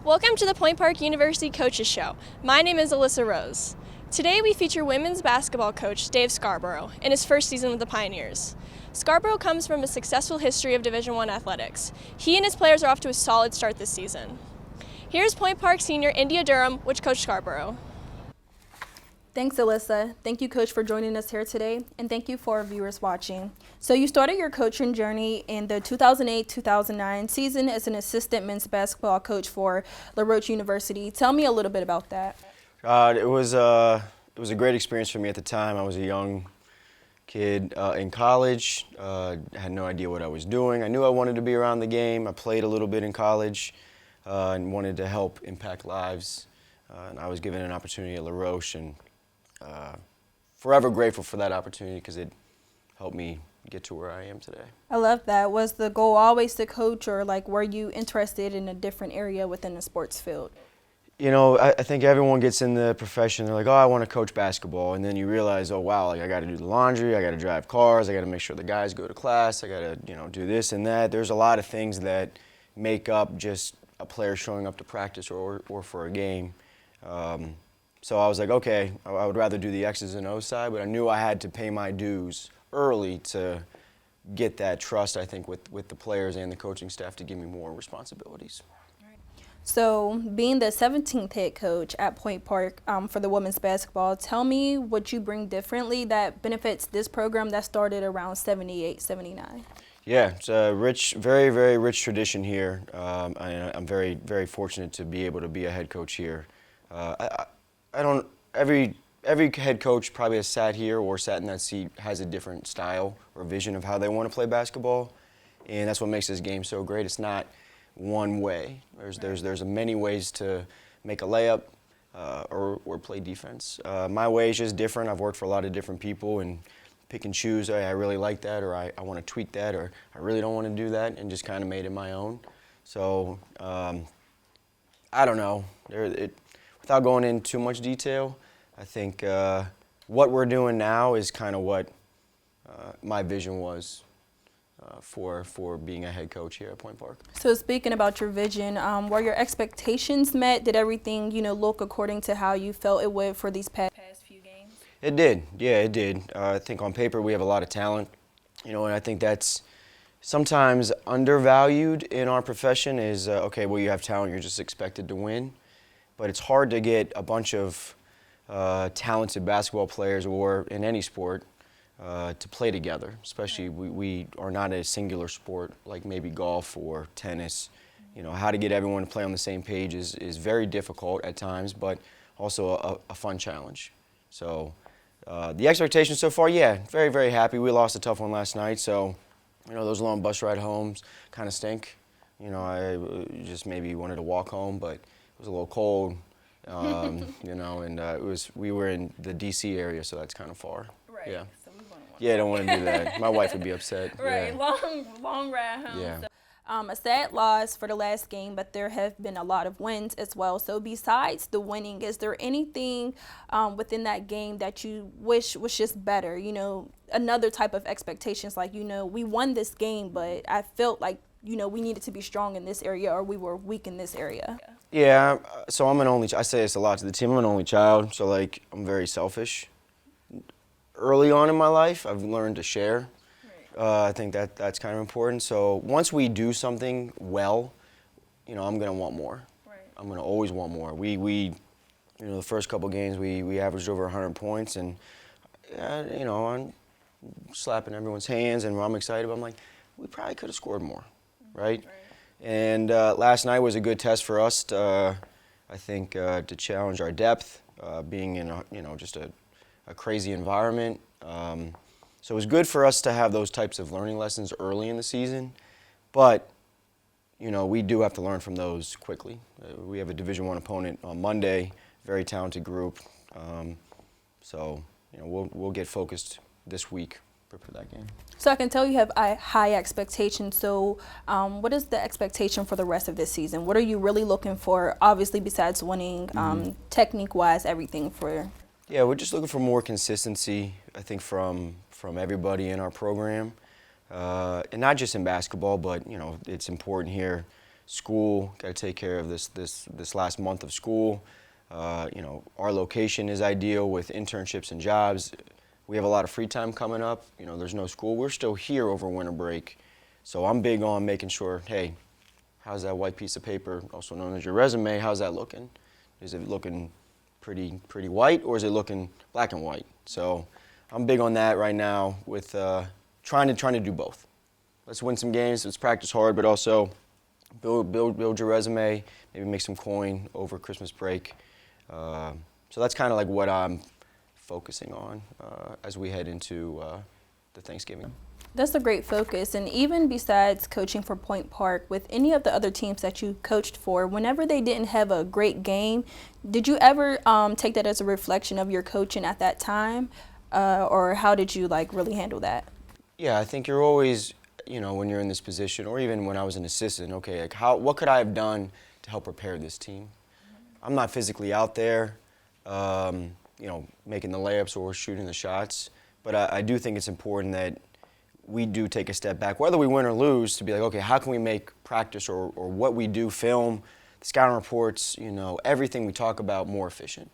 Welcome to the Point Park University Coaches Show. My name is Alyssa Rose. Today we feature women's basketball coach Dave Scarborough in his first season with the Pioneers. Scarborough comes from a successful history of Division I athletics. He and his players are off to a solid start this season. Here's Point Park senior India Durham, which coached Scarborough. Thanks, Alyssa. Thank you, Coach, for joining us here today, and thank you for our viewers watching. So you started your coaching journey in the 2008-2009 season as an assistant men's basketball coach for LaRoche University. Tell me a little bit about that. It was a great experience for me at the time. I was a young kid in college. I had no idea what I was doing. I knew I wanted to be around the game. I played a little bit in college and wanted to help impact lives. And I was given an opportunity at LaRoche, and forever grateful for that opportunity because it helped me get to where I am today. I love that. Was the goal always to coach, or were you interested in a different area within the sports field? You know, I think everyone gets in the profession, they're like, oh, I want to coach basketball, and then you realize, oh wow, I got to do the laundry, I got to drive cars, I got to make sure the guys go to class, I got to, do this and that. There's a lot of things that make up just a player showing up to practice or for a game. So I was like, okay, I would rather do the X's and O's side, but I knew I had to pay my dues early to get that trust, I think, with the players and the coaching staff to give me more responsibilities. So being the 17th head coach at Point Park for the women's basketball, tell me what you bring differently that benefits this program that started around 78, 79. Yeah, it's a rich, very, very rich tradition here. I'm very, very fortunate to be able to be a head coach here. Every head coach probably has sat here or sat in that seat has a different style or vision of how they want to play basketball, and that's what makes this game so great. It's not one way. There's many ways to make a layup or play defense. My way is just different. I've worked for a lot of different people and pick and choose. Hey, I really like that, or I want to tweak that, or I really don't want to do that, and just kind of made it my own. So I don't know. Without going into too much detail, I think what we're doing now is kind of what my vision was for being a head coach here at Point Park. So speaking about your vision, were your expectations met? Did everything, look according to how you felt it would for these past few games? It did. Yeah, it did. I think on paper we have a lot of talent, and I think that's sometimes undervalued in our profession is, okay, well, you have talent, you're just expected to win. But it's hard to get a bunch of talented basketball players, or in any sport, to play together. Especially we are not a singular sport like maybe golf or tennis. How to get everyone to play on the same page is very difficult at times, but also a fun challenge. So the expectations so far, yeah, very, very happy. We lost a tough one last night, so those long bus ride homes kind of stink. I just maybe wanted to walk home, but it was a little cold, and we were in the D.C. area, so that's kind of far. Right. Yeah. So we wouldn't want Yeah, I don't want to do that. My wife would be upset. Right. Yeah. Long ride home. Yeah. So, a sad loss for the last game, but there have been a lot of wins as well. So besides the winning, is there anything within that game that you wish was just better? Another type of expectations, like, we won this game, but I felt like, we needed to be strong in this area, or we were weak in this area. Yeah, so I'm an only child. I say this a lot to the team. I'm an only child, so I'm very selfish. Early on in my life, I've learned to share. I think that's kind of important. So once we do something well, I'm going to want more. Right. I'm going to always want more. We the first couple games, we averaged over 100 points, and, I'm slapping everyone's hands, and I'm excited, but I'm like, we probably could have scored more, right? And last night was a good test for us, I think, to challenge our depth, being in just a crazy environment. So it was good for us to have those types of learning lessons early in the season, but we do have to learn from those quickly. We have a Division I opponent on Monday, very talented group. So we'll get focused this week for that game. So I can tell you have high expectations. So what is the expectation for the rest of this season? What are you really looking for, obviously, besides winning, technique-wise, everything for? Yeah, we're just looking for more consistency, I think, from everybody in our program. And not just in basketball, but, it's important here school, got to take care of this last month of school. Our location is ideal with internships and jobs. We have a lot of free time coming up. There's no school. We're still here over winter break. So I'm big on making sure, hey, how's that white piece of paper, also known as your resume, how's that looking? Is it looking pretty white, or is it looking black and white? So I'm big on that right now with trying to do both. Let's win some games, let's practice hard, but also build your resume, maybe make some coin over Christmas break. So that's kind of like what I'm focusing on as we head into the Thanksgiving. That's a great focus. And even besides coaching for Point Park, with any of the other teams that you coached for, whenever they didn't have a great game, did you ever take that as a reflection of your coaching at that time? Or how did you really handle that? Yeah, I think you're always, when you're in this position, or even when I was an assistant, okay, what could I have done to help prepare this team? I'm not physically out there, making the layups or shooting the shots, but I do think it's important that we do take a step back, whether we win or lose, to be like, okay, how can we make practice or what we do, film, the scouting reports, everything we talk about more efficient.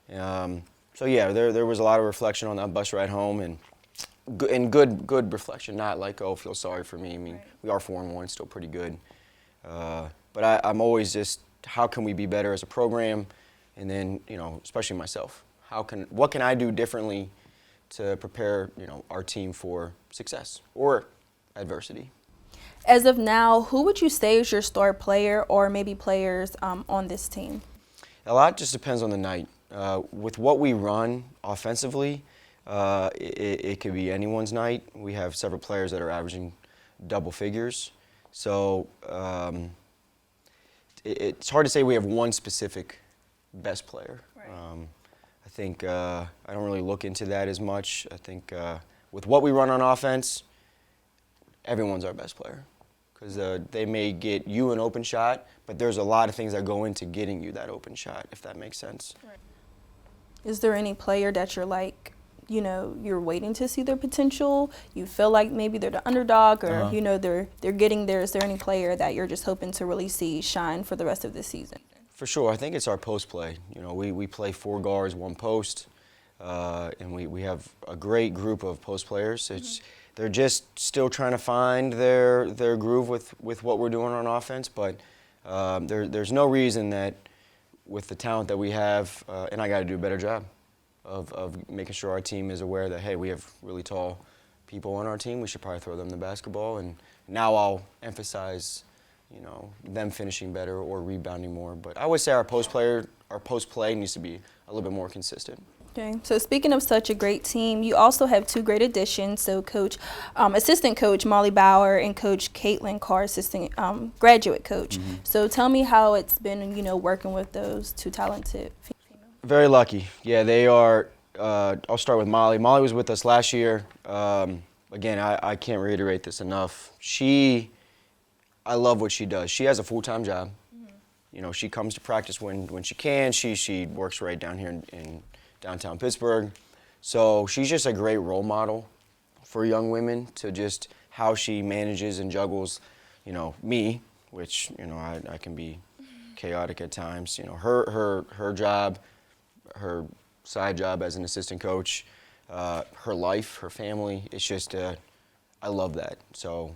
So yeah, there was a lot of reflection on that bus ride home, and good reflection, not like, oh, feel sorry for me. I mean, we are 4-1, still pretty good. But I'm always just, how can we be better as a program? And then, especially myself, what can I do differently to prepare, our team for success or adversity? As of now, who would you say is your star player, or maybe players on this team? A lot just depends on the night. With what we run offensively, it could be anyone's night. We have several players that are averaging double figures. So it's hard to say we have one specific best player. Right. I think I don't really look into that as much. I think with what we run on offense, everyone's our best player, because they may get you an open shot, but there's a lot of things that go into getting you that open shot, if that makes sense. Right. Is there any player that you're you're waiting to see their potential? You feel like maybe they're the underdog, or they're getting there. Is there any player that you're just hoping to really see shine for the rest of the season? For sure, I think it's our post play. We play 4 guards, 1 post, and we have a great group of post players. They're just still trying to find their groove with what we're doing on offense, but there's no reason that with the talent that we have, and I got to do a better job of making sure our team is aware that, hey, we have really tall people on our team. We should probably throw them the basketball, and now I'll emphasize them finishing better or rebounding more. But I would say our post play needs to be a little bit more consistent. Okay. So speaking of such a great team, you also have 2 great additions. So assistant coach Molly Bauer and Coach Caitlin Carr, assistant graduate coach. Mm-hmm. So tell me how it's been, working with those 2 talented females. Very lucky. Yeah, they are. I'll start with Molly. Molly was with us last year. Again, I can't reiterate this enough. I love what she does. She has a full-time job. Mm-hmm. She comes to practice when she can. She works right down here in downtown Pittsburgh. So she's just a great role model for young women, to just how she manages and juggles, me, which, I can be chaotic at times. Her job, her side job as an assistant coach, her life, her family. It's just, I love that. So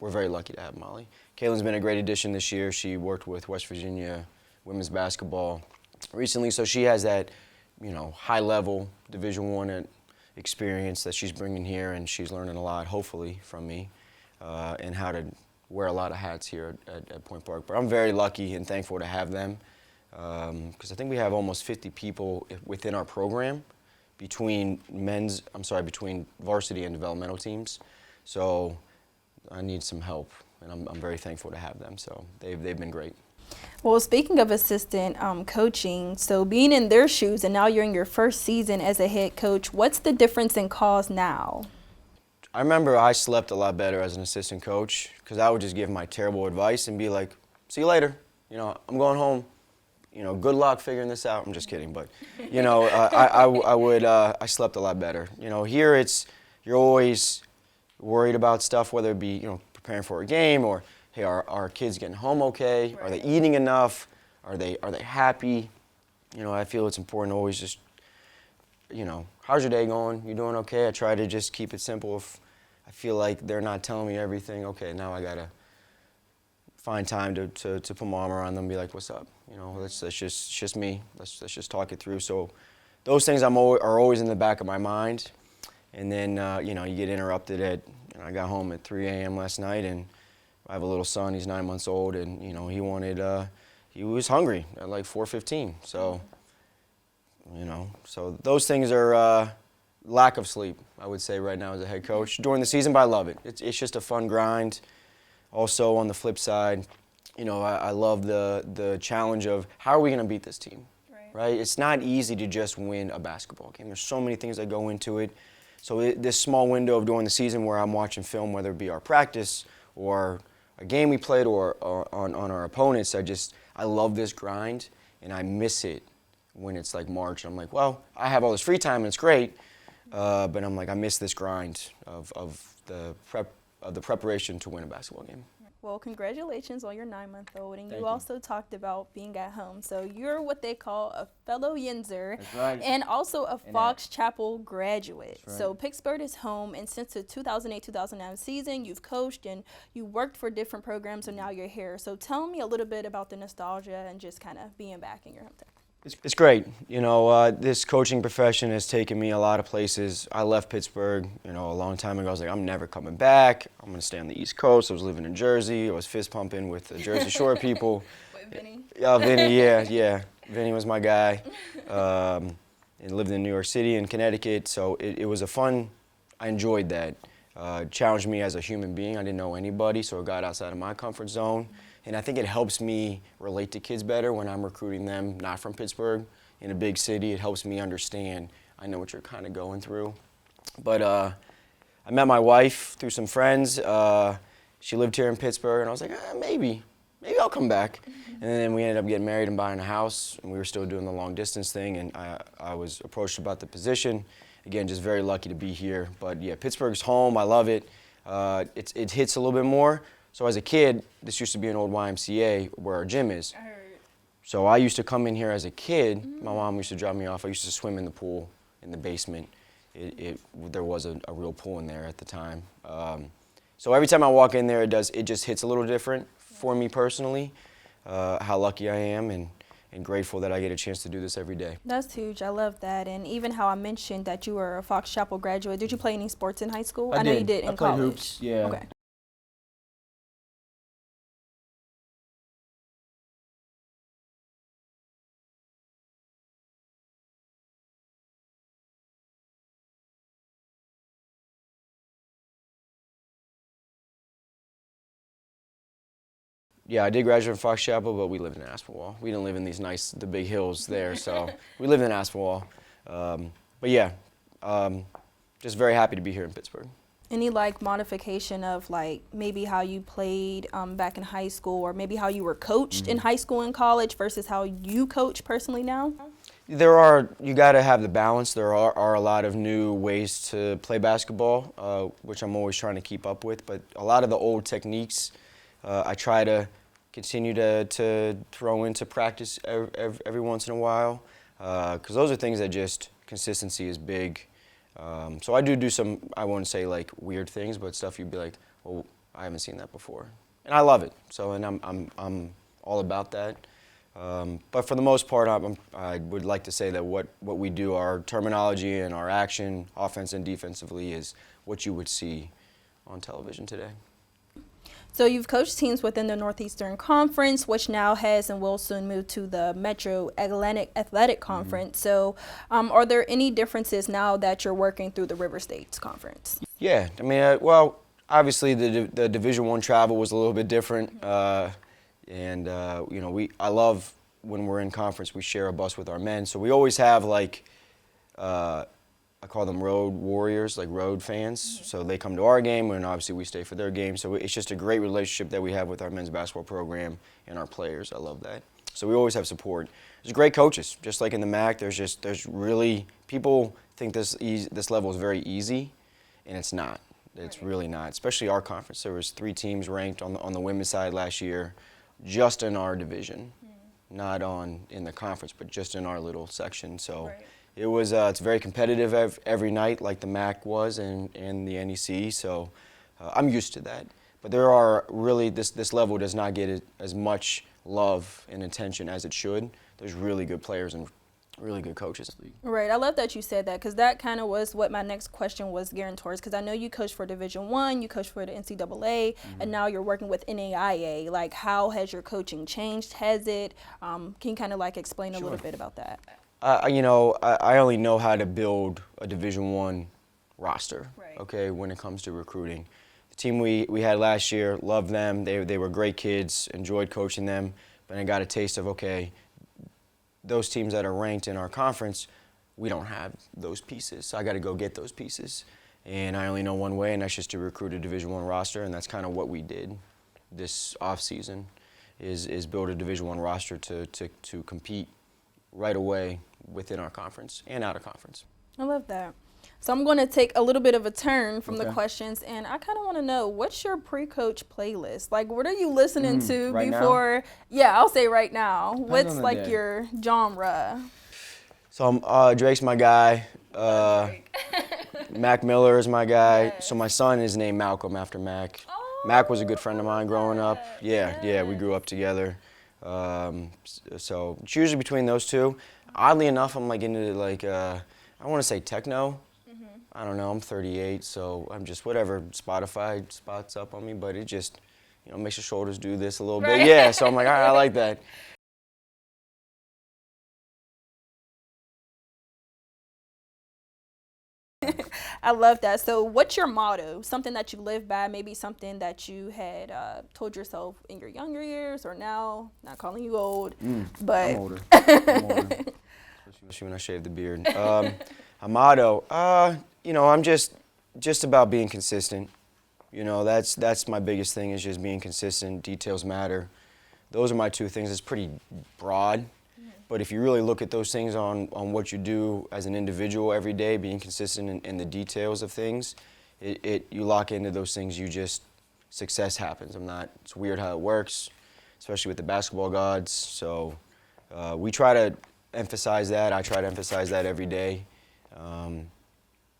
we're very lucky to have Molly. Caitlin's been a great addition this year. She worked with West Virginia women's basketball recently, so she has that, high-level Division I experience that she's bringing here, and she's learning a lot, hopefully, from me, and how to wear a lot of hats here at Point Park. But I'm very lucky and thankful to have them, because I think we have almost 50 people within our program between varsity and developmental teams. So I need some help, and I'm very thankful to have them. So they've been great. Well, speaking of assistant coaching, so being in their shoes, and now you're in your first season as a head coach, what's the difference in calls now? I remember I slept a lot better as an assistant coach, because I would just give my terrible advice and be like, see you later. I'm going home. Good luck figuring this out. I'm just kidding, but I slept a lot better. Here you're always worried about stuff, whether it be preparing for a game, or hey, are our kids getting home okay? Are they eating enough? Are they happy? You know, I feel it's important to always just, you know, how's your day going? You doing okay? I try to just keep it simple. If I feel like they're not telling me everything, okay, now I gotta find time to put my arm around them and be like, what's up? You know, that's just me. Let's just talk it through. So those things are always in the back of my mind. And then, you know, you get interrupted at, you know, I got home at 3 a.m. last night, and I have a little son, he's 9 months old, and, you know, he was hungry at like 4:15. So, you know, so those things are lack of sleep, I would say, right now as a head coach during the season, but I love it. It's just a fun grind. Also, on the flip side, you know, I love the challenge of how are we going to beat this team, right? It's not easy to just win a basketball game. There's so many things that go into it. So this small window of during the season where I'm watching film, whether it be our practice or a game we played or on our opponents, I love this grind, and I miss it when it's like March. I'm like, well, I have all this free time and it's great, but I'm like, I miss this grind of the preparation to win a basketball game. Well, congratulations on your 9-month-old, and Thank you you. also talked about being at home. So you're what they call a fellow Yinzer, That's right. and also a And Fox Chapel graduate. That's right. So Pittsburgh is home, and since the 2008-2009 season, you've coached and you worked for different programs, and now you're here. So tell me a little bit about the nostalgia and just kind of being back in your hometown. It's great. You know, this coaching profession has taken me a lot of places. I left Pittsburgh, you know, a long time ago. I was like, I'm never coming back. I'm going to stay on the East Coast. I was living in Jersey. I was fist pumping with the Jersey Shore people. With Vinny? Yeah, Vinny, yeah. Vinny was my guy. And lived in New York City and Connecticut. So it was a fun, I enjoyed that. Challenged me as a human being. I didn't know anybody, so it got outside of my comfort zone. And I think it helps me relate to kids better when I'm recruiting them not from Pittsburgh in a big city. It helps me understand. I know what you're kind of going through. But I met my wife through some friends. She lived here in Pittsburgh, and I was like, maybe I'll come back. And then we ended up getting married and buying a house, and we were still doing the long distance thing, and I was approached about the position. Again, just very lucky to be here. But yeah, Pittsburgh's home. I love it. It hits a little bit more. So as a kid, this used to be an old YMCA where our gym is. I heard. So I used to come in here as a kid. My mom used to drop me off. I used to swim in the pool in the basement. There was a real pool in there at the time. So every time I walk in there, it just hits a little different for me personally. How lucky I am and grateful that I get a chance to do this every day. That's huge. I love that. And even how I mentioned that you were a Fox Chapel graduate. Did you play any sports in high school? I know you did in I played college. hoops, yeah. Okay. Yeah, I did graduate from Fox Chapel, but we lived in Aspinwall. We didn't live in the big hills there, so we lived in Aspinwall. But yeah, just very happy to be here in Pittsburgh. Any like modification of like maybe how you played back in high school, or maybe how you were coached in high school and college versus how you coach personally now? You got to have the balance. There are a lot of new ways to play basketball, which I'm always trying to keep up with. But a lot of the old techniques, I try to continue to throw into practice every once in a while, because those are things that just consistency is big. So I do some, I wouldn't say like weird things, but stuff you'd be like, well, I haven't seen that before, and I love it. So, and I'm all about that. But for the most part, I would like to say that what we do, our terminology and our action, offense and defensively, is what you would see on television today. So you've coached teams within the Northeastern Conference, which now has and will soon move to the Metro Atlantic Athletic Conference. So are there any differences now that you're working through the River States Conference? Yeah, I mean, well, obviously the Division I travel was a little bit different, and you know, I love when we're in conference we share a bus with our men, so we always have like I call them road warriors, like road fans. So they come to our game, and obviously we stay for their game. So it's just a great relationship that we have with our men's basketball program and our players. I love that. So we always have support. There's great coaches, just like in the MAC. There's really, people think this level is very easy, and it's not. It's really not, especially our conference. There was 3 teams ranked on the women's side last year, just in our division, not in the conference, but just in our little section. So it's very competitive every night, like the MAC was and the NEC. So I'm used to that. But there are really this level does not get as much love and attention as it should. There's really good players and really good coaches. Right. I love that you said that, because that kind of was what my next question was gearing towards, because I know you coach for Division I, you coach for the NCAA, and now you're working with NAIA. Like, how has your coaching changed? Has it? Can you kind of like explain a little bit about that? I only know how to build a Division I roster, Right. okay, when it comes to recruiting. The team we had last year, loved them. They were great kids, enjoyed coaching them, but I got a taste of, okay, those teams that are ranked in our conference, we don't have those pieces. So I got to go get those pieces. And I only know one way, and that's just to recruit a Division I roster, and that's kind of what we did this offseason, is build a Division I roster to compete right away within our conference and out of conference. I love that. So I'm going to take a little bit of a turn from the Okay. questions, and I kind of want to know, what's your pre-coach playlist? Like, what are you listening to right now? before? Yeah, I'll say right now. What's on the like day. your genre? So Drake's my guy. Mac Miller is my guy. Yes. So my son is named Malcolm after Mac. Oh, Mac was a good friend of mine growing up. Yeah, we grew up together. So it's usually between those two. Oddly enough, I'm like into like I want to say techno. I don't know. I'm 38, so I'm just whatever Spotify spots up on me, but it just makes your shoulders do this a little Right. bit. Yeah, so I'm like, all right, I like that. I love that. So what's your motto? Something that you live by, maybe something that you had told yourself in your younger years or now, not calling you old, but I'm older. Especially when I shave the beard. A motto, I'm just about being consistent. That's my biggest thing, is just being consistent. Details matter. Those are my 2 things. It's pretty broad, but if you really look at those things on what you do as an individual every day, being consistent in the details of things, you lock into those things. Success happens. It's weird how it works, especially with the basketball gods. So we try to emphasize that. I try to emphasize that every day.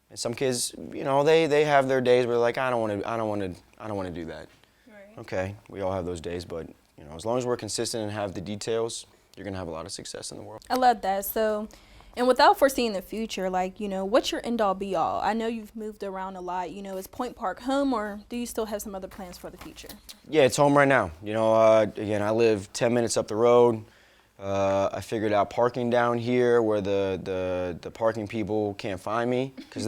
And some kids, they have their days where they're like, I don't want to do that. Right. Okay, we all have those days, but as long as we're consistent and have the details, you're gonna have a lot of success in the world. I love that. So, and without foreseeing the future, like, what's your end all be all? I know you've moved around a lot. Is Point Park home, or do you still have some other plans for the future? Yeah, it's home right now. Again, I live 10 minutes up the road. I figured out parking down here where the parking people can't find me, because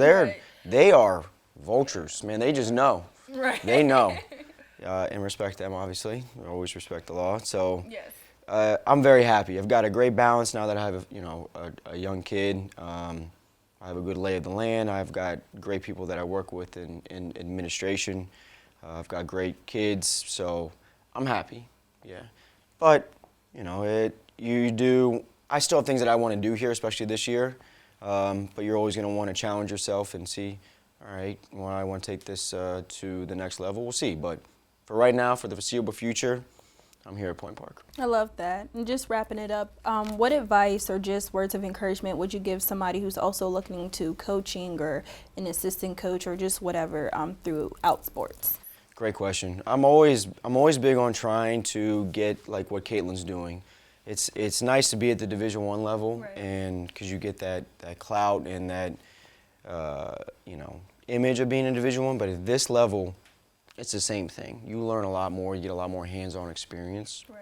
they are vultures, man. They just know. Right. They know. And respect them, obviously. We always respect the law. So Yes. I'm very happy. I've got a great balance now that I have a young kid. I have a good lay of the land. I've got great people that I work with in administration. I've got great kids, so I'm happy. Yeah, but I still have things that I want to do here, especially this year. But you're always going to want to challenge yourself and see, all right, well, I want to take this to the next level. We'll see. But for right now, for the foreseeable future, I'm here at Point Park. I love that. And just wrapping it up, what advice or just words of encouragement would you give somebody who's also looking to coaching or an assistant coach or just whatever throughout sports? Great question. I'm always big on trying to get like what Caitlin's doing. It's nice to be at the Division I level, Right. and because you get that clout and that image of being in Division I. But at this level, it's the same thing. You learn a lot more. You get a lot more hands-on experience. Right.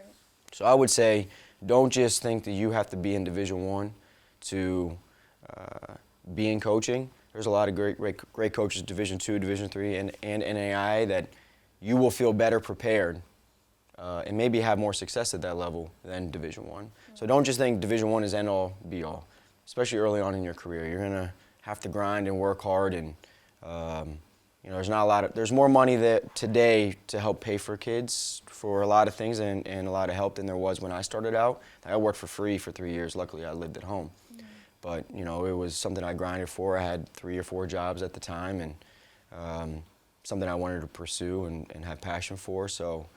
So I would say, don't just think that you have to be in Division I to be in coaching. There's a lot of great coaches, Division II, Division III, and NAI, that you will feel better prepared and maybe have more success at that level than Division I. So don't just think Division I is end-all, be-all, especially early on in your career. You're going to have to grind and work hard, and there's more money today to help pay for kids for a lot of things and a lot of help than there was when I started out. I worked for free for 3 years. Luckily, I lived at home. But, it was something I grinded for. I had 3 or 4 jobs at the time, and something I wanted to pursue and have passion for. So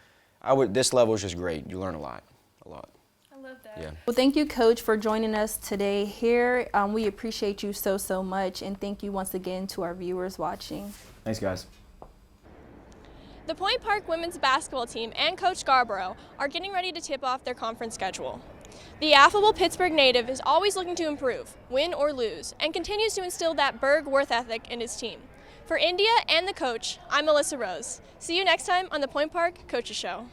this level is just great. You learn a lot. I love that. Yeah. Well, thank you, Coach, for joining us today here. We appreciate you so much, and thank you once again to our viewers watching. Thanks, guys. The Point Park women's basketball team and Coach Scarborough are getting ready to tip off their conference schedule. The affable Pittsburgh native is always looking to improve, win or lose, and continues to instill that Berg worth ethic in his team. For India and the coach, I'm Melissa Rose. See you next time on the Point Park Coaches Show.